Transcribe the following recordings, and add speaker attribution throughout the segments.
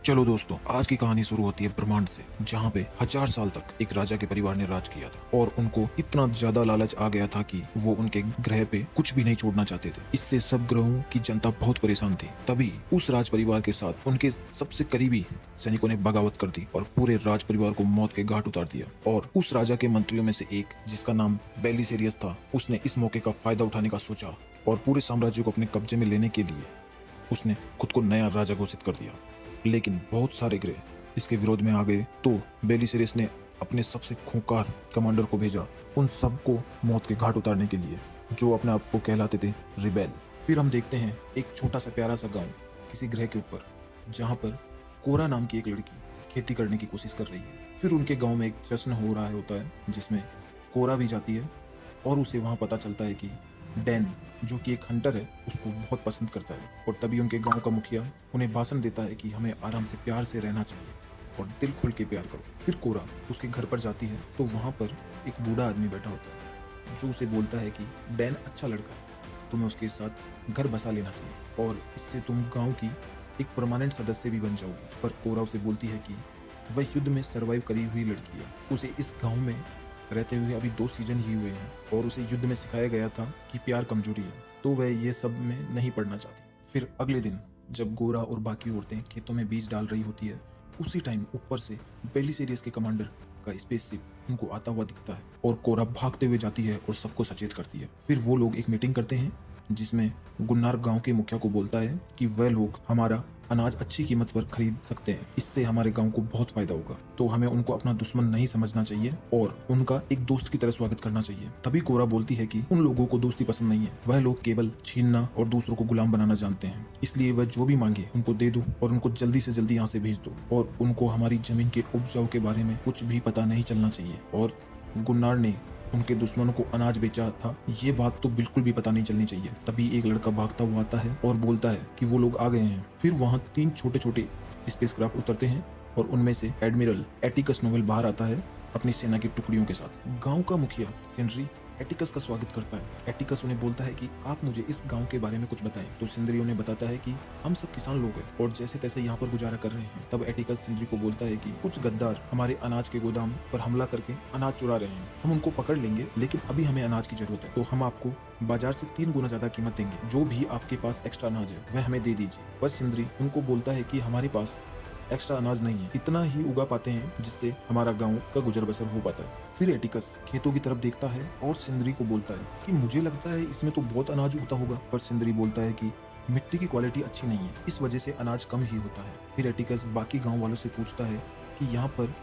Speaker 1: चलो दोस्तों, आज की कहानी शुरू होती है ब्रह्मांड से, जहाँ पे 1000 साल तक एक राजा के परिवार ने राज किया था और उनको इतना ज्यादा लालच आ गया था कि वो उनके ग्रह पे कुछ भी नहीं छोड़ना चाहते थे। इससे सब ग्रहों की जनता बहुत परेशान थी। तभी उस राज परिवार के साथ उनके सबसे करीबी सैनिकों ने बगावत कर दी और पूरे राज परिवार को मौत के घाट उतार दिया। और उस राजा के मंत्रियों में से एक, जिसका नाम बेलिसेरियस था, उसने इस मौके का फायदा उठाने का सोचा और पूरे साम्राज्य को अपने कब्जे में लेने के लिए उसने खुद को नया राजा घोषित कर दिया। लेकिन बहुत सारे ग्रह इसके विरोध में आ गए, तो बेलिसेरियस ने अपने सबसे खूंखार कमांडर को भेजा उन सबको मौत के घाट उतारने के लिए, जो अपने आप को कहलाते थे रिबेल। फिर हम देखते हैं एक छोटा सा प्यारा सा गांव किसी ग्रह के ऊपर, जहां पर कोरा नाम की एक लड़की खेती करने की कोशिश कर रही है। फिर उनके गांव में एक जश्न हो रहा होता है जिसमें कोरा भी जाती है और उसे वहां पता चलता है कि डैन, जो कि एक हंटर है, उसको बहुत पसंद करता है। और तभी उनके गांव का मुखिया उन्हें भाषण देता है कि हमें आराम से प्यार से रहना चाहिए और दिल खोल के प्यार करो। फिर कोरा उसके घर पर जाती है तो वहां पर एक बूढ़ा आदमी बैठा होता है जो उसे बोलता है कि डैन अच्छा लड़का है, तुम्हें उसके साथ घर बसा लेना चाहिए और इससे तुम गाँव की एक परमानेंट सदस्य भी बन जाओगी। पर कोरा उसे बोलती है कि वह युद्ध में सर्वाइव करी हुई लड़की है, उसे इस गाँव में रहते हुए अभी 2 सीजन ही हुए हैं और उसे युद्ध में सिखाया गया था कि प्यार कमजोरी है, तो वह ये सब में नहीं पढ़ना चाहती। फिर अगले दिन जब गोरा और बाकी औरतें खेतों में बीज डाल रही होती है, उसी टाइम ऊपर से बेलिसेरियस के कमांडर का स्पेसशिप उनको आता हुआ दिखता है और कोरा भागते हुए जाती है और सबको सचेत करती है। फिर वो लोग एक मीटिंग करते हैं जिसमें गुन्नार गांव के मुखिया को बोलता है कि वह लोग हमारा अनाज अच्छी कीमत पर खरीद सकते हैं, इससे हमारे गांव को बहुत फायदा होगा, तो हमें उनको अपना दुश्मन नहीं समझना चाहिए और उनका एक दोस्त की तरह स्वागत करना चाहिए। तभी कोरा बोलती है कि उन लोगों को दोस्ती पसंद नहीं है, वह लोग केवल छीनना और दूसरों को गुलाम बनाना जानते हैं, इसलिए वह जो भी मांगे उनको दे दो और उनको जल्दी से जल्दी यहाँ से भेज दो और उनको हमारी जमीन के उपजाऊ के बारे में कुछ भी पता नहीं चलना चाहिए। और गुन्नार ने उनके दुश्मनों को अनाज बेचा था, ये बात तो बिल्कुल भी पता नहीं चलनी चाहिए। तभी एक लड़का भागता हुआ आता है और बोलता है कि वो लोग आ गए हैं। फिर वहाँ 3 छोटे छोटे स्पेसक्राफ्ट उतरते हैं और उनमें से एडमिरल एटिकस नोवेल बाहर आता है अपनी सेना की टुकड़ियों के साथ। गांव का मुखिया सिंड्री एटिकस का स्वागत करता है। एटिकस उन्हें बोलता है कि आप मुझे इस गांव के बारे में कुछ बताएं। तो सिंद्री उन्हें बताता है कि हम सब किसान लोग हैं और जैसे तैसे यहाँ पर गुजारा कर रहे हैं। तब एटिकस सिंद्री को बोलता है कि कुछ गद्दार हमारे अनाज के गोदाम पर हमला करके अनाज चुरा रहे हैं, हम उनको पकड़ लेंगे, लेकिन अभी हमें अनाज की जरूरत है, तो हम आपको बाजार से 3 गुना ज्यादा कीमत देंगे। जो भी आपके पास एक्स्ट्रा अनाज है वह हमें दे दीजिए। पर सिंद्री उनको बोलता है कि हमारे पास एक्स्ट्रा अनाज नहीं है, इतना ही उगा पाते हैं जिससे हमारा गांव का गुजर बसर हो पाता है। फिर एटिकस खेतों की तरफ देखता है और सिंद्री को बोलता है कि मुझे लगता है इसमें तो बहुत अनाज उगता होगा। पर सिंद्री बोलता है कि मिट्टी की क्वालिटी अच्छी नहीं है, इस वजह से अनाज कम ही होता है। फिर एटिकस बाकी गाँव वालों से पूछता है कि यहाँ पर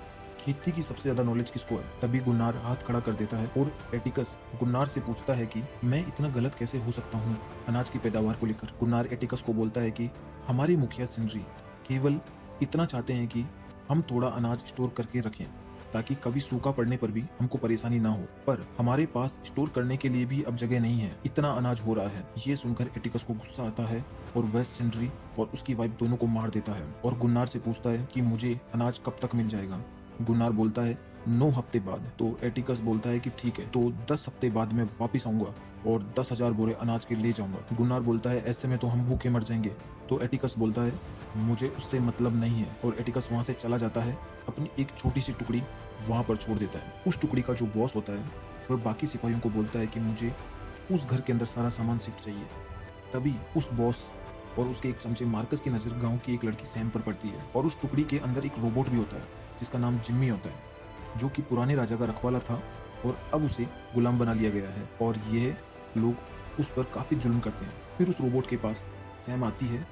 Speaker 1: खेती की सबसे ज्यादा नॉलेज किसको है। तभी गुन्नार हाथ खड़ा कर देता है और एटिकस गुन्नार से पूछता है कि मैं इतना गलत कैसे हो सकता हूँ अनाज की पैदावार को लेकर। गुन्नार एटिकस को बोलता है कि हमारे मुखिया सिंद्री केवल इतना चाहते हैं कि हम थोड़ा अनाज स्टोर करके रखें ताकि कभी सूखा पड़ने पर भी हमको परेशानी ना हो, पर हमारे पास स्टोर करने के लिए भी अब जगह नहीं है, इतना अनाज हो रहा है। ये सुनकर एटिकस को गुस्सा आता है और वह सिंड्री और उसकी वाइफ दोनों को मार देता है और गुन्नार से पूछता है कि मुझे अनाज कब तक मिल जाएगा। गुन्नार बोलता है 9 हफ्ते बाद। तो एटिकस बोलता है कि ठीक है, तो 10 हफ्ते बाद मैं वापिस आऊंगा और 10,000 बोरे अनाज के ले जाऊंगा। गुन्नार बोलता है ऐसे में तो हम भूखे मर जाएंगे। तो एटिकस बोलता है मुझे उससे मतलब नहीं है और एटिकस वहां से चला जाता है, अपनी एक छोटी सी टुकड़ी वहां पर छोड़ देता है। उस टुकड़ी का जो बॉस होता है वह बाकी सिपाहियों को बोलता है कि मुझे उस घर के अंदर सारा सामान शिफ्ट चाहिए। तभी उस बॉस और उसके एक चमचे मार्कस की नजर गांव की एक लड़की सैम पर पड़ती है और उस टुकड़ी के अंदर एक रोबोट भी होता है जिसका नाम जिम्मी होता है, जो कि पुराने राजा का रखवाला था और अब उसे गुलाम बना लिया गया है और यह लोग उस पर काफी जुल्म करते हैं। फिर उस रोबोट के पास सैम आती है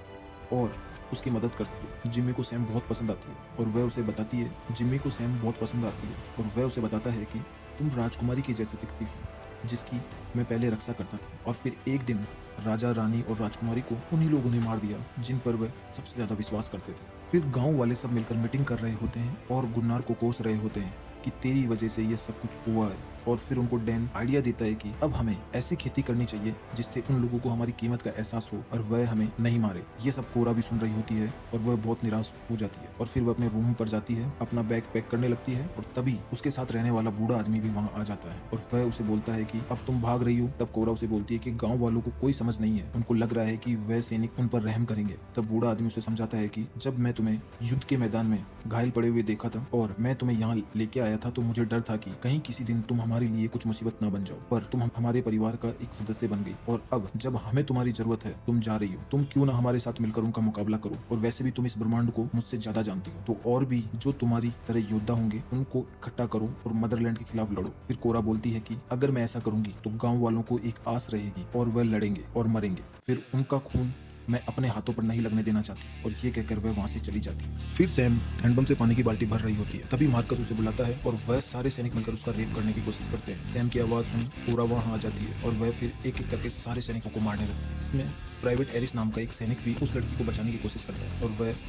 Speaker 1: और उसकी मदद करती है। जिम्मी को सैम बहुत पसंद आती है और वह उसे बताती है जिम्मी को सैम बहुत पसंद आती है और वह उसे बताता है कि तुम राजकुमारी के जैसे दिखती हो जिसकी मैं पहले रक्षा करता था। और फिर एक दिन राजा, रानी और राजकुमारी को उन्हीं लोगों ने मार दिया जिन पर वह सबसे ज्यादा विश्वास करते थे। फिर गांव वाले सब मिलकर मीटिंग कर रहे होते हैं और गुन्नार को कोस रहे होते हैं कि तेरी वजह से ये सब कुछ हुआ है। और फिर उनको डैन आइडिया देता है कि अब हमें ऐसी खेती करनी चाहिए जिससे उन लोगों को हमारी कीमत का एहसास हो और वह हमें नहीं मारे। ये सब कोरा भी सुन रही होती है और वह बहुत निराश हो जाती है और फिर वह अपने रूम पर जाती है, अपना बैग पैक करने लगती है और तभी उसके साथ रहने वाला बूढ़ा आदमी भी वहाँ आ जाता है और वह उसे बोलता है कि अब तुम भाग रही हो। तब कोरा उसे बोलती है कि गाँव वालों को कोई समझ नहीं है, उनको लग रहा है कि वह सैनिक उन पर रहम करेंगे। तब बूढ़ा आदमी उसे समझाता है कि जब मैं तुम्हें युद्ध के मैदान में घायल पड़े हुए देखा था और मैं तुम्हें यहाँ लेके आया था तो मुझे डर था कि कहीं किसी दिन तुम हमारे लिए कुछ मुसीबत ना बन जाओ, पर तुम हमारे परिवार का एक सदस्य बन गई और अब जब हमें तुम्हारी जरूरत है तुम जा रही हो, तुम क्यों ना हमारे साथ मिलकर उनका मुकाबला करो। और वैसे भी तुम इस ब्रह्मांड को मुझसे ज्यादा जानती हो, तो और भी जो तुम्हारी तरह योद्धा होंगे उनको इकट्ठा करो और मदरलैंड के खिलाफ लड़ो। फिर कोरा बोलती है कि अगर मैं ऐसा करूंगी तो गाँव वालों को एक आस रहेगी और वह लड़ेंगे और मरेंगे, फिर उनका खून मैं अपने हाथों पर नहीं लगने देना चाहती। और ये कहकर वह वहां से चली जाती है। फिर सैम हैंडपंप से पानी की बाल्टी भर रही होती है, तभी मार्कस उसे बुलाता है और वह सारे सैनिक मिलकर उसका रेप करने की कोशिश करते हैं। सैम की आवाज सुन कोरा वहां आ जाती है और वह फिर एक एक करके सारे सैनिकों को मारने लगती है। इसमें प्राइवेट एरिस नाम का एक सैनिक भी उस लड़की को बचाने की कोशिश करता है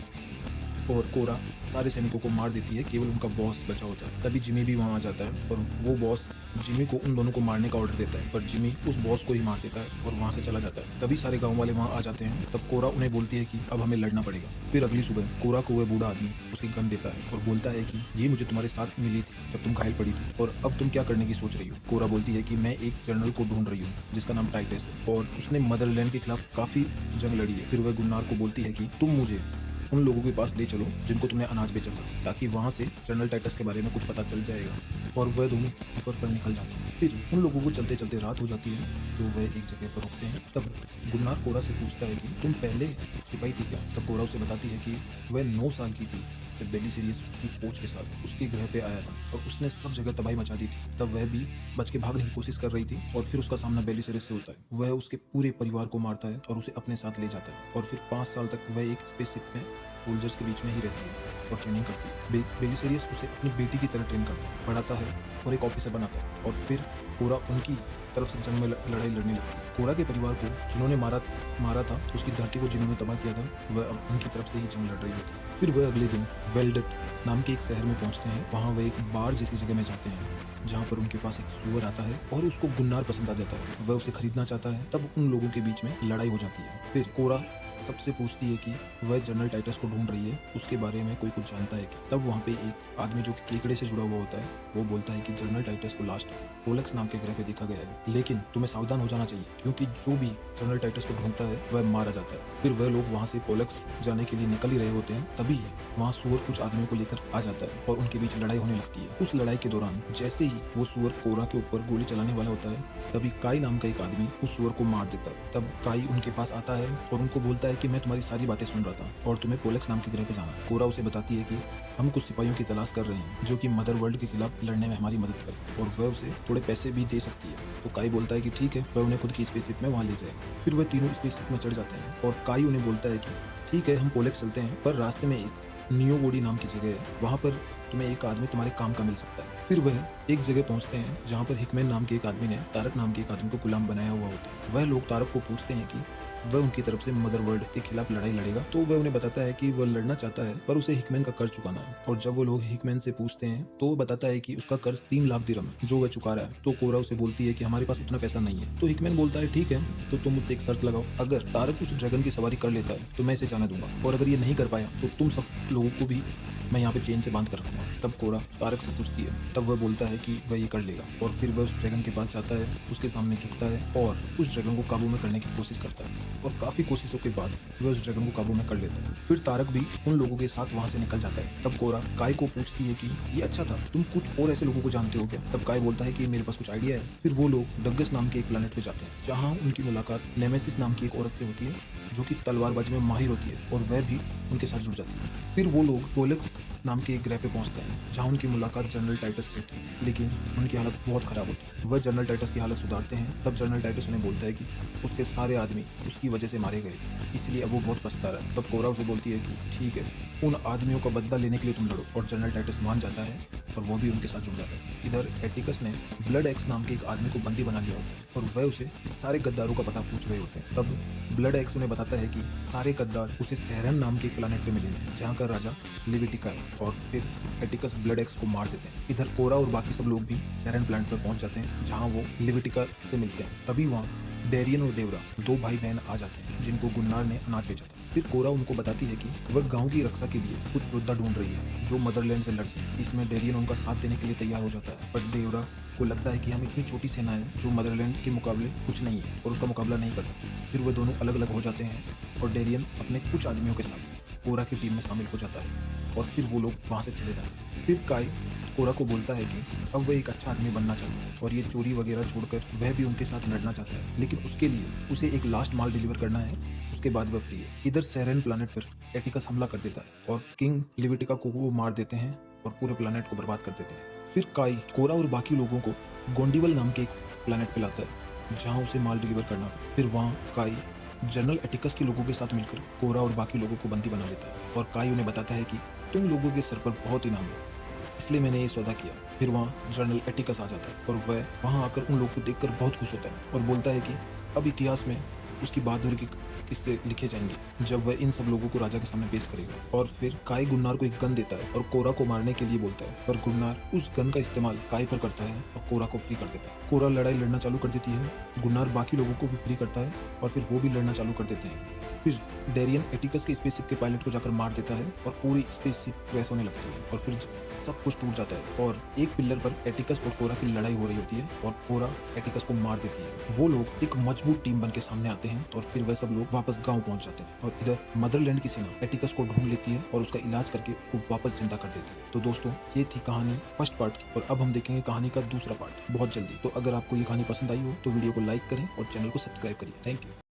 Speaker 1: और कोरा सारे सैनिकों को मार देती है, केवल उनका बॉस बचा होता है। तभी जिमी भी वहां आ जाता है और वो बॉस जिमी को उन दोनों को मारने का ऑर्डर देता है, पर जिमी उस बॉस को ही मार देता है और वहां से चला जाता है। तभी सारे गांव वाले वहां आ जाते हैं। तब कोरा उन्हें बोलती है कि अब हमें लड़ना पड़ेगा। फिर अगली सुबह कोरा को वह बूढ़ा आदमी उसकी गन देता है और बोलता है कि ये मुझे तुम्हारे साथ मिली थी जब तुम घायल पड़ी थी और अब तुम क्या करने की सोच रही हो। कोरा बोलती है कि मैं एक जनरल को ढूंढ रही हूँ जिसका नाम टाइटस है और उसने मदरलैंड के खिलाफ काफी जंग लड़ी है। फिर वह गुन्नार को बोलती है कि तुम मुझे उन लोगों के पास ले चलो जिनको तुमने अनाज बेचा था, ताकि वहां से जनरल टाइटस के बारे में कुछ पता चल जाएगा। और वह दोनों सफर पर निकल जाते हैं। फिर उन लोगों को चलते चलते रात हो जाती है तो वह एक जगह पर रुकते हैं। तब गुन्नार कोरा से पूछता है कि तुम पहले एक सिपाही थी क्या। तब कोरा उसे बताती है कि वह 9 साल की थी जब बेलिसेरियस उसकी फौज के साथ उसके ग्रह पे आया था और उसने सब जगह तबाही मचा दी थी। तब वह भी बच के भागने की कोशिश कर रही थी और फिर उसका सामना बेलिसेरियस से होता है। वह उसके पूरे परिवार को मारता है और उसे अपने साथ ले जाता है और फिर 5 साल तक वह एक स्पेसशिप में सोल्जर्स के बीच में ही रहती है और ट्रेनिंग करती है। बेलिसेरियस उसे अपनी बेटी की तरह ट्रेन करता है, पढ़ाता है और एक ऑफिसर बनाता है। और फिर कोरा उनकी तरफ से जंग में लड़ाई लड़ने लगती है। कोरा के परिवार को जिन्होंने मारा था, उसकी धरती को जिन्होंने तबाह किया था, वह अब उनकी तरफ से ही जंग लड़ रही होती है। फिर वह अगले दिन वेल्डेट नाम के एक शहर में पहुंचते हैं। वहां वह एक बार जैसी जगह में जाते हैं जहां पर उनके पास एक सुअर आता है और उसको गुन्नार पसंद आ जाता है। वह उसे खरीदना चाहता है। तब उन लोगों के बीच में लड़ाई हो जाती है। फिर कोरा सबसे पूछती है कि वह जनरल टाइटस को ढूंढ रही है, उसके बारे में कोई कुछ जानता है कि। तब वहाँ पे एक आदमी जो केकड़े से जुड़ा हुआ होता है वो बोलता है कि जनरल टाइटस को लास्ट पोलक्स नाम के ग्रह पे देखा गया है, लेकिन तुम्हें सावधान हो जाना चाहिए क्योंकि जो भी जनरल टाइटस को ढूंढता है वह मारा जाता है। फिर वह लोग वहाँ से पोलक्स जाने के लिए निकल ही रहे होते हैं, तभी वहाँ सुअर कुछ आदमियों को लेकर आ जाता है और उनके बीच लड़ाई होने लगती है। उस लड़ाई के दौरान जैसे ही वो सुअर कोरा के ऊपर गोली चलाने वाला होता है, तभी काई नाम का एक आदमी उस सुअर को मार देता है। तब काई उनके पास आता है और उनको बोलता है कि मैं तुम्हारी सारी बातें सुन रहा था और तुम्हें पोलक्स नाम के ग्रह पे जाना है। कोरा उसे बताती है कि हम कुछ सिपाहियों की तलाश कर रहे हैं जो कि मदर वर्ल्ड के खिलाफ लड़ने में हमारी मदद करें और वह उसे थोड़े पैसे भी दे सकती है। तो काई बोलता है कि ठीक है, वह उन्हें खुद की स्पेसशिप में वहाँ ले जाएगा। फिर वह तीनों स्पेसशिप में चढ़ जाते हैं और काई उन्हें बोलता है कि ठीक है, हम पोलक्स चलते हैं, पर रास्ते में एक नियो बॉडी नाम की जगह है, वहाँ पर तुम्हें एक आदमी तुम्हारे काम का मिल सकता है। फिर वह एक जगह पहुंचते हैं जहाँ पर हिकमैन नाम के एक आदमी ने तारक नाम के एक आदमी को गुलाम बनाया हुआ होता है। वह लोग तारक को पूछते हैं कि वह उनकी तरफ से मदर वर्ल्ड के खिलाफ लड़ाई लड़ेगा, तो वह उन्हें बताता है कि वह लड़ना चाहता है पर उसे हिकमैन का कर्ज चुकाना है। और जब वो लोग हिकमैन से पूछते हैं तो वो बताता है कि उसका कर्ज 3 लाख दिरहम है जो वह चुका रहा है। तो कोरा उसे बोलती है कि हमारे पास उतना पैसा नहीं है। तो हिकमैन बोलता है ठीक है, तो तुम मुझसे एक शर्त लगाओ, अगर तारक उस ड्रैगन की सवारी कर लेता है तो मैं इसे जाने दूंगा, और अगर ये नहीं कर पाया तो तुम सब लोगों को भी मैं यहाँ पे चेन से बांध कर रखूंगा। तब कोरा तारक से पूछती है, तब वह बोलता है कि वह ये कर लेगा और फिर वह उस ड्रैगन के पास जाता है, उसके सामने झुकता है और उस ड्रैगन को काबू में करने की कोशिश करता है और काफी कोशिशों के बाद वह उस ड्रैगन को काबू में कर लेता है। फिर तारक भी उन लोगों के साथ वहां से निकल जाता है। तब कोरा काय को पूछती है कि ये अच्छा था, तुम कुछ और ऐसे लोगों को जानते हो क्या। तब काय बोलता है कि मेरे पास कुछ आइडिया है। फिर वो लोग डग्गस नाम के एक प्लेनेट पे जाते हैं जहाँ उनकी मुलाकात नेमेसिस नाम की एक औरत से होती है जो कि तलवारबाजी में माहिर होती है और वह भी उनके साथ जुड़ जाती है। फिर वो लोग पोलक्स नाम के एक ग्रह पे पहुंचते हैं जहां उनकी मुलाकात जनरल टाइटस से थी, लेकिन उनकी हालत बहुत खराब होती है। वह जनरल टाइटस की हालत सुधारते हैं। तब जनरल टाइटस उन्हें बोलता है कि उसके सारे आदमी उसकी वजह से मारे गए थे, इसलिए अब वो बहुत पछता रहा है। तब कोरा उसे बोलती है कि ठीक है, उन आदमियों का बदला लेने के लिए तुम लड़ो। और जनरल टाइटस मान जाता है और वो भी उनके साथ जुड़ जाता है। इधर एटिकस ने ब्लड एक्स नाम के एक आदमी को बंदी बना लिया होता है और वह उसे सारे गद्दारों का पता पूछ रहे होते हैं। तब ब्लड एक्स उन्हें बताता है कि सारे गद्दार उसे सेरन नाम के एक प्लानेट पे मिलेंगे जहाँ का राजा लिविटिका है, और फिर एटिकस ब्लड एक्स को मार देते हैं। इधर कोरा और बाकी सब लोग भी सेरन प्लानेट पर पहुंच जाते हैं जहाँ वो लिविटिका से मिलते हैं। तभी वहाँ डेरियन और डेवरा दो भाई बहन आ जाते हैं जिनको गुन्नार ने अनाज बेचा था। फिर कोरा उनको बताती है कि वह गांव की रक्षा के लिए कुछ योद्धा ढूंढ रही है जो मदरलैंड से लड़ सके। इसमें डेरियन उनका साथ देने के लिए तैयार हो जाता है, पर डेवरा को लगता है कि हम इतनी छोटी सेना है जो मदरलैंड के मुकाबले कुछ नहीं है और उसका मुकाबला नहीं कर सकते। फिर वह दोनों अलग अलग हो जाते हैं और डेरियन अपने कुछ आदमियों के साथ कोरा की टीम में शामिल हो जाता है और फिर वो लोग वहाँ से चले जाते हैं। फिर काई कोरा को बोलता है कि अब वह एक अच्छा आदमी बनना चाहता है और ये चोरी वगैरह छोड़कर वह भी उनके साथ लड़ना चाहता है, लेकिन उसके लिए उसे एक लास्ट माल डिलीवर करना है, उसके बाद वह फ्री है। इधर सेरेन प्लानेट पर एटिकस हमला कर देता है और किंग लिविटिका को वो मार देते हैं और पूरे प्लानेट को बर्बाद कर देते हैं। फिर काई कोरा और बाकी लोगों को गोंडीवल नाम के एक प्लानेट पे लाता है जहाँ उसे माल डिलीवर करना था। फिर वहाँ काई जनरल एटिकस के लोगों के साथ मिलकर कोरा और बाकी लोगों को बंदी बना लेता है और काई उन्हें बताता है कि तुम लोगों के सर पर बहुत इनाम है, इसलिए मैंने ये सौदा किया। फिर वहाँ जनरल एटिकस आ जाता है और वह वहाँ आकर उन लोगों को देखकर बहुत खुश होता है और बोलता है कि अब इतिहास में उसकी बहादुरी के किस्से लिखे जाएंगे जब वह इन सब लोगों को राजा के सामने पेश करेगा। और फिर काई गुन्नार को एक गन देता है और कोरा को मारने के लिए बोलता है, पर गुन्नार उस गन का इस्तेमाल काई पर करता है और कोरा को फ्री कर देता है। कोरा लड़ाई लड़ना चालू कर देती है, गुन्नार बाकी लोगों को भी फ्री करता है और फिर वो भी लड़ना चालू कर देते हैं। फिर डेरियन एटिकस के स्पेसशिप के पायलट को जाकर मार देता है और पूरी स्पेसशिप क्रैश होने लगती है और फिर सब कुछ टूट जाता है और एक पिलर पर एटिकस और कोरा की लड़ाई हो रही होती है और कोरा एटिकस को मार देती है। वो लोग एक मजबूत टीम बन के सामने आते हैं और फिर वह सब लोग वापस गांव पहुंच जाते हैं और इधर मदरलैंड की सेना एटिकस को ढूंढ लेती है और उसका इलाज करके उसको वापस जिंदा कर देती है। तो दोस्तों, ये थी कहानी फर्स्ट पार्ट की और अब हम देखेंगे कहानी का दूसरा पार्ट बहुत जल्दी। तो अगर आपको ये कहानी पसंद आई हो तो वीडियो को लाइक करें और चैनल को सब्सक्राइब करिए। Thank you.